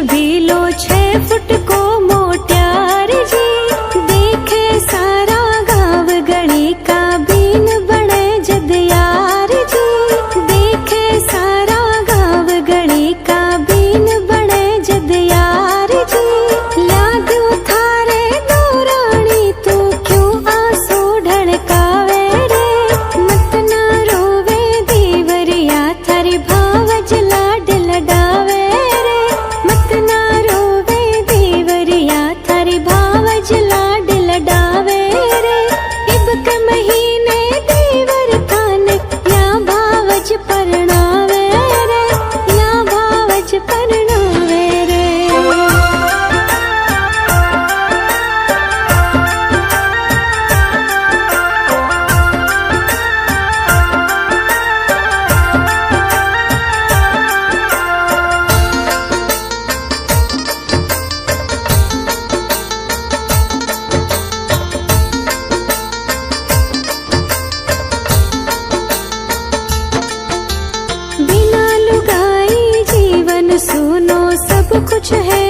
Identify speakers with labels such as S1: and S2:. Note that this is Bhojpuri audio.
S1: छबीलो 6 फुट को मोट्यार जी। देखे सारा गाँव गली का बीन बने जद यार जी। देखे सारा गाँव गली का बीन बने जद यार जी। लाग्यो थारे दौरानी तू क्यों आंसू ढड़कावे रे। मत ना रोवे दीवरिया थारी भावज लाड लडावे रे। मत ना रोवे दीवरिया थारी भावज लाड लडावे रे। इब के महीने दीवर थान या भावज परणावे रे। या भावज परणावे रे। बिना लुगाई जीवन सुनो सब कुछ है।